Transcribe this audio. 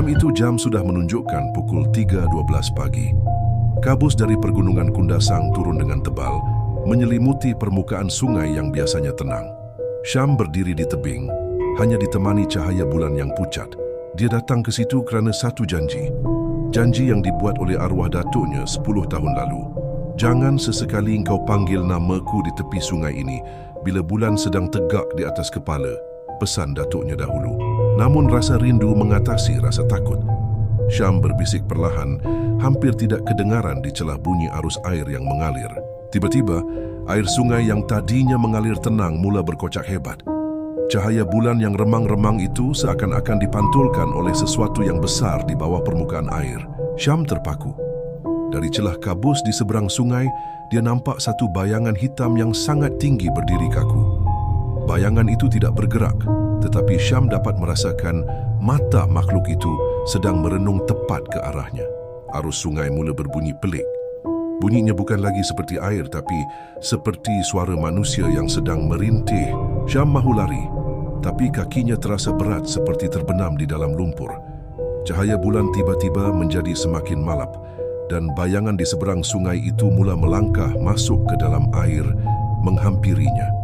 Malam itu jam sudah menunjukkan pukul 3.12 pagi. Kabus dari pergunungan Kundasang turun dengan tebal, menyelimuti permukaan sungai yang biasanya tenang. Syam berdiri di tebing, hanya ditemani cahaya bulan yang pucat. Dia datang ke situ kerana satu janji. Janji yang dibuat oleh arwah datuknya 10 tahun lalu. Jangan sesekali engkau panggil namaku di tepi sungai ini bila bulan sedang tegak di atas kepala, pesan datuknya dahulu. Namun rasa rindu mengatasi rasa takut. Syam berbisik perlahan, hampir tidak kedengaran di celah bunyi arus air yang mengalir. Tiba-tiba, air sungai yang tadinya mengalir tenang mula berkocak hebat. Cahaya bulan yang remang-remang itu seakan-akan dipantulkan oleh sesuatu yang besar di bawah permukaan air. Syam terpaku. Dari celah kabus di seberang sungai, dia nampak satu bayangan hitam yang sangat tinggi berdiri kaku. Bayangan itu tidak bergerak, tetapi Syam dapat merasakan mata makhluk itu sedang merenung tepat ke arahnya. Arus sungai mula berbunyi pelik. Bunyinya bukan lagi seperti air, tapi seperti suara manusia yang sedang merintih. Syam mahu lari, tapi kakinya terasa berat seperti terbenam di dalam lumpur. Cahaya bulan tiba-tiba menjadi semakin malap, dan bayangan di seberang sungai itu mula melangkah masuk ke dalam air, menghampirinya.